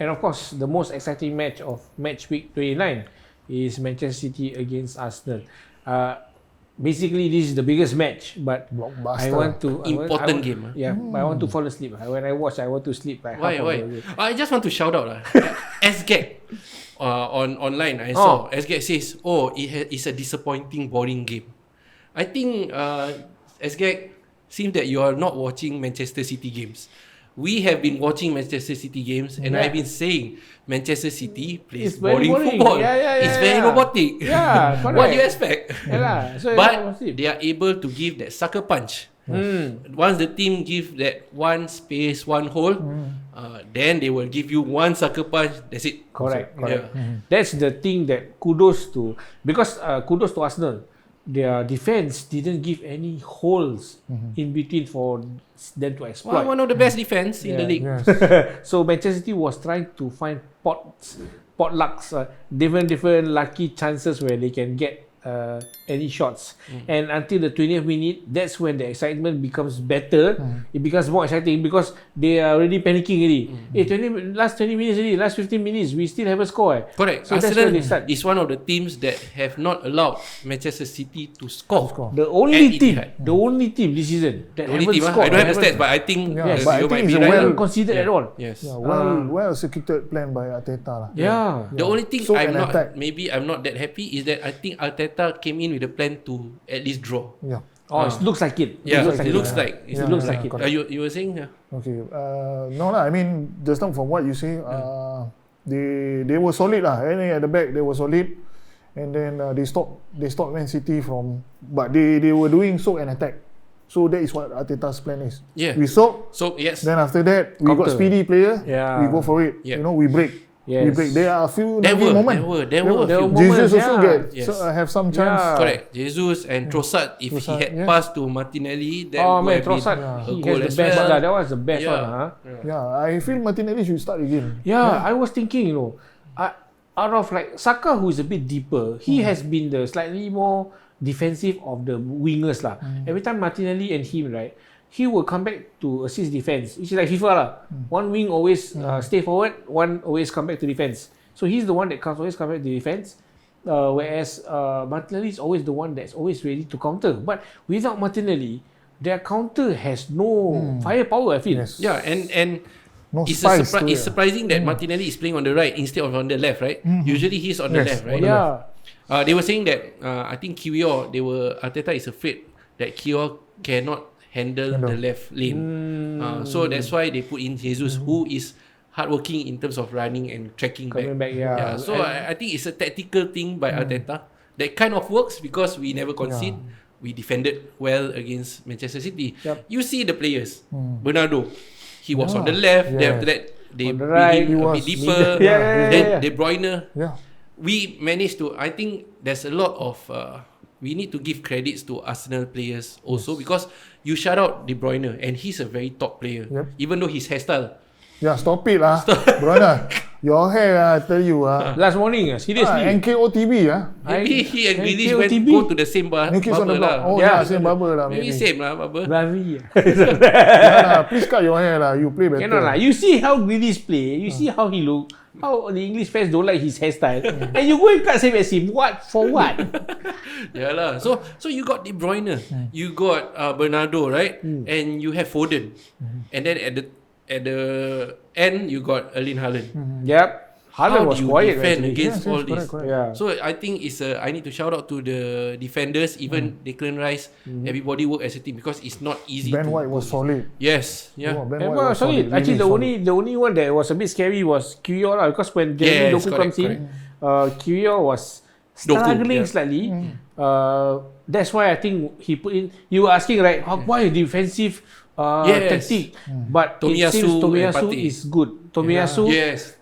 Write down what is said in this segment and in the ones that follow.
And of course, the most exciting match of match week 29 is Manchester City against Arsenal. Basically, this is the biggest match, but I want to important game. Yeah, but I want to fall asleep. When I watch, I want to sleep. Why? I just want to shout out SGAG online. I saw SGAG says, it's a disappointing, boring game. I think SGAG seems that you are not watching Manchester City games. We have been watching Manchester City games, and I've been saying Manchester City plays boring football. It's very robotic. Yeah, what do you expect? So but they are able to give that sucker punch. Once the team give that one space, one hole, then they will give you one sucker punch. That's it. Correct. That's the thing that kudos to Arsenal. Their defense didn't give any holes in between for them to exploit. One of the best defense in the league. So Manchester City was trying to find potlucks, different lucky chances where they can get any shots. And until the 20th minute, that's when the excitement becomes better. It becomes more exciting because they are already panicking already. Last 20 minutes already, last 15 minutes, we still haven't scored. Correct. So Arsenal that's when they start. is one of the teams that have not allowed Manchester City to score. The only team this season that haven't scored. I don't have the stats, but I think but I you think might be it's right. Well considered at all. Yes. Well executed plan by Arteta. The only thing So I'm an not that happy is that I think Arteta came in with a plan to at least draw. It looks like it. It looks like it. You were saying? Okay. No lah. I mean, just now from what you say, they were solid lah. And at the back they were solid, and then they stopped Man City from. But they were doing soak and attack. So that is what Arteta's plan is. Yeah. We soak. Yes. Then after that, we got speedy player. We go for it. Yeah. We break. Yes. We break. There are a few There were moments. few. Jesus also Yes. have some chance. Correct. Jesus and Trossard, if he had passed to Martinelli, that would have Trossard, been a he goal has as the best. well. That was the best one. I feel Martinelli should start again. I was thinking, out of like Saka, who is a bit deeper, he has been the slightly more defensive of the wingers lah. Every time Martinelli and him, right, he will come back to assist defense. It's like FIFA lah. One wing always stay forward, one always come back to defense. So he's the one that always come back to defense. Whereas Martinelli is always the one that's always ready to counter. But without Martinelli, their counter has no firepower, I feel. Yes. Yeah, and No it's surprising that Martinelli is playing on the right instead of on the left, right? Usually he's on the left, right? They were saying that I think Arteta is afraid that Kiwior cannot handle the left lane. So that's why they put in Jesus, who is hardworking in terms of running and tracking back. So I think it's a tactical thing by Arteta that kind of works because we never concede. We defended well against Manchester City. You see the players. Bernardo, he was on the left. Then after that, they bring him a bit deeper. Then De Bruyne. We managed to. I think there's a lot of. We need to give credits to Arsenal players also because you shout out De Bruyne and he's a very top player. Even though his hairstyle. Stop it lah, brother. Your hair, I tell you. Last morning, seriously. NKOTB. Maybe he and Grealish go to the same barber lah. Same barber lah. Maybe same lah, barber. Please cut your hair lah. You play better. Cannot lah. You see how Grealish play. You see how he look. How the English fans don't like his hairstyle. And you go and cut same as him. What? For what? lah. So you got De Bruyne. You got Bernardo, right? And you have Foden. And then at the end, you got Erling Haaland. Haaland was quiet defend against all this. Correct. So I think I need to shout out to the defenders, even Declan Rice. Everybody work as a team because it's not easy. Ben White was solid. Yes, Ben White was solid. Actually, the only one that was a bit scary was Kiwior lah, because when Jeremy Doku comes in, Kiwior was struggling slightly. That's why I think he put in. You were asking, right? Why defensive tactic? But it seems Tomiyasu is good. Tomiyasu,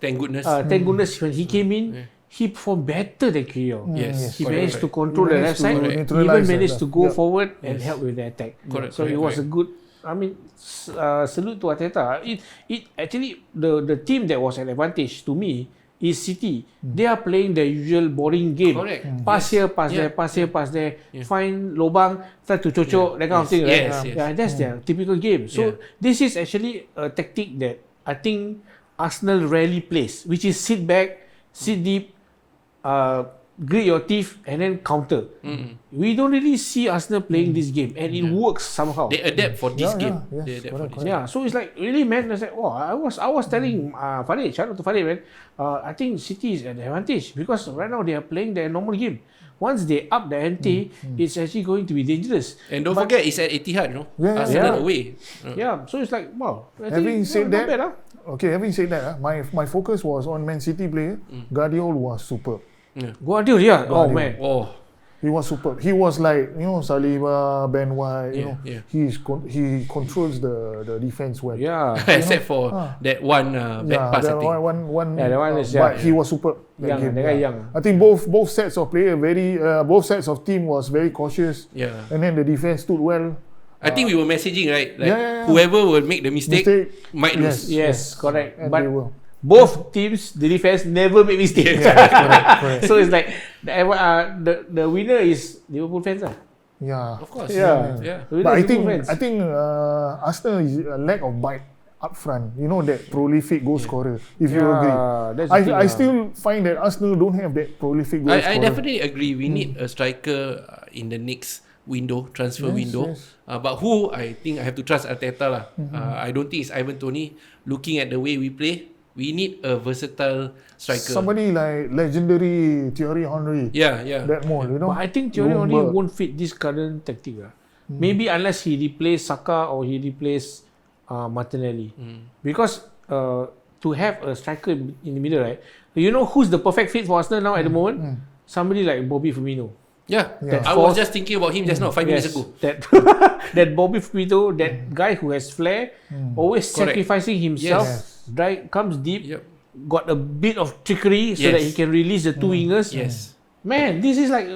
thank goodness. Thank goodness when he came in, he performed better than Kiwior. He managed to control the left side. He even managed to go forward and help with the attack. So it was a good. I mean, salute to Arteta. It actually the team that was an advantage to me is City. They are playing the usual boring game. Pass here, pass there, pass here, pass there. Find lobang, start to chocho, that kind of thing. Right? That's their typical game. So this is actually a tactic that I think Arsenal rarely plays, which is sit back, sit deep, grit your teeth, and then counter. We don't really see Arsenal playing this game, and it works somehow. They adapt for this game. Yes, They adapt for correct, this. Yeah, so it's like really, man. I was like, wow, I was telling Farid, shout out to Farid, man. I think City is at the advantage because right now they are playing their normal game. Once they up the ante, it's actually going to be dangerous. And don't forget, it's at Etihad, no? Yeah, Arsenal away. Yeah, so it's like, wow. Having said not that, bad, having said that, my focus was on Man City player. Guardiola was superb. Guardiola, yeah. Oh man. Oh, He was superb. He was like, Saliba, Ben White, he controls the defense well. Yeah. except for that one back pass, I think. That one is, but he was superb. that Young, game, that guy young. I think both sets of player both sets of team was very cautious. Yeah. And then the defense stood well. I think we were messaging, right? Like, Yeah. whoever will make the mistake might lose. Yes, correct. And But they were. both teams, the defense never make mistakes. Correct. So it's like the winner is Liverpool fans. Yeah. Of course. Yeah. Yeah. The winner But is Liverpool fans. I think Arsenal is a lack of bite up front. That prolific goal scorer. If you agree, that's the thing, I still find that Arsenal don't have that prolific goal I scorer. definitely agree. We need a striker in the next transfer window. Yes. But who I think I have to trust Arteta lah. I don't think it's Ivan Toney. Looking at the way we play, we need a versatile striker. Somebody like legendary Thierry Henry. Yeah. That more, But I think Thierry only Bloomberg. won't fit this current tactic. Maybe unless he replace Saka or he replace Martinelli. Because to have a striker in the middle, right? You know who's the perfect fit for Arsenal now at the moment? Somebody like Bobby Firmino. Yeah. Yeah. I was just thinking about him just now, 5 minutes ago. That Bobby Firmino, that guy who has flair, always Correct. sacrificing himself, comes deep, got a bit of trickery so that he can release the two wingers. Yes. Man, this is like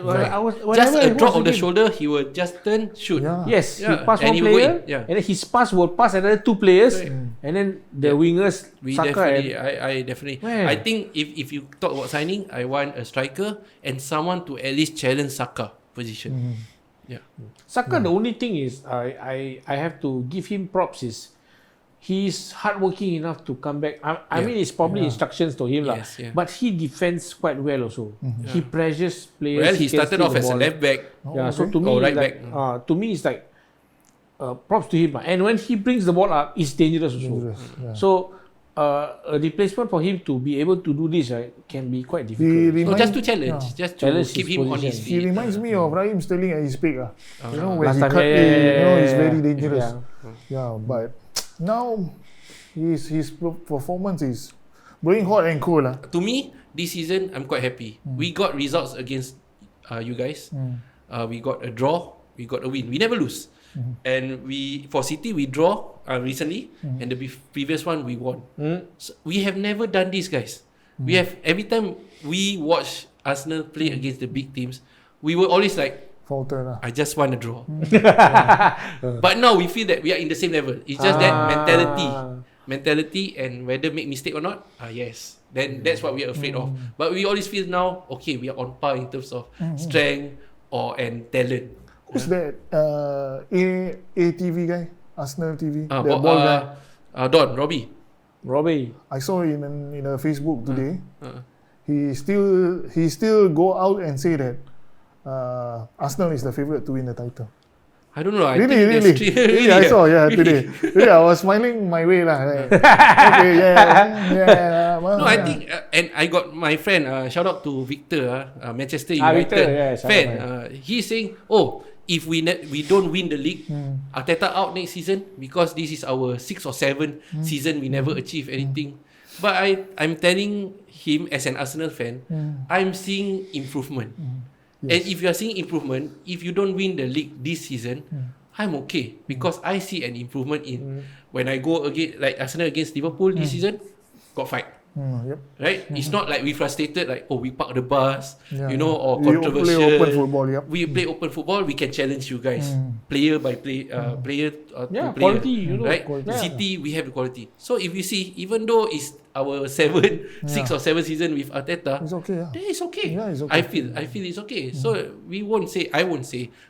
Just a drop of the shoulder, he will just turn, shoot. Yeah. Yes, Yeah. he pass And one he will go player, in. Yeah. and then his pass will pass another two players, Correct. and then the wingers, We Saka definitely, and I definitely. Man. I think if you talk about signing, I want a striker and someone to at least challenge Saka position. Yeah. Saka. The only thing is, I have to give him props is he's hardworking enough to come back. I mean, it's probably instructions to him, Yes, yeah. but he defends quite well also. He pressures players. Well, he can started steal off the as a ball. left back. Yeah, so to me, Or right like, to me, it's like props to him. And when he brings the ball up, it's dangerous also. So a replacement for him to be able to do this, right, can be quite difficult. So just to challenge, just to Challenge keep his him on his position. He feet. reminds me of Raheem Sterling at his peak. When Last he time, cut in, he's very yeah. dangerous. Yeah. But now his performance is blowing hot and cold. To me, this season, I'm quite happy. We got results against you guys. We got a draw. We got a win. We never lose. And for City, we draw recently. And the previous one, we won. So we have never done this, guys. We have, every time we watch Arsenal play against the big teams, we were always like, Falter. I just want to draw. But now we feel that we are in the same level. It's just that mentality and whether make mistake or not, yes. Then that's what we are afraid of. But we always feel now, okay, we are on par in terms of strength and talent. Who's that ATV guy? Arsenal TV? That But, ball guy? Don, Robbie. I saw in a Facebook today. He still go out and say that Arsenal is the favourite to win the title. I don't know. I Really? think that's true. Really, I saw, today. Really, I was smiling my way lah. Okay, yeah. No, I think, and I got my friend, shout out to Victor, Manchester United Victor, fan. He's saying, if we don't win the league, Arteta out next season because this is our 6th or 7th season we never achieve anything. But I'm telling him as an Arsenal fan, I'm seeing improvement. And if you are seeing improvement, if you don't win the league this season, I'm okay because I see an improvement in when I go against like Arsenal against Liverpool this season, got fight. Yep. Right? It's not like we frustrated like we park the bus, or We controversial. play open football, yep. We play open football. We can challenge you guys, player by player, player to player. Quality, Right? quality. City, we have the quality. So if you see, even though it's our 6th or 7th season with Arteta, It's okay. then it's okay. Yeah, it's okay. I feel it's okay. So I won't say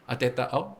Arteta out.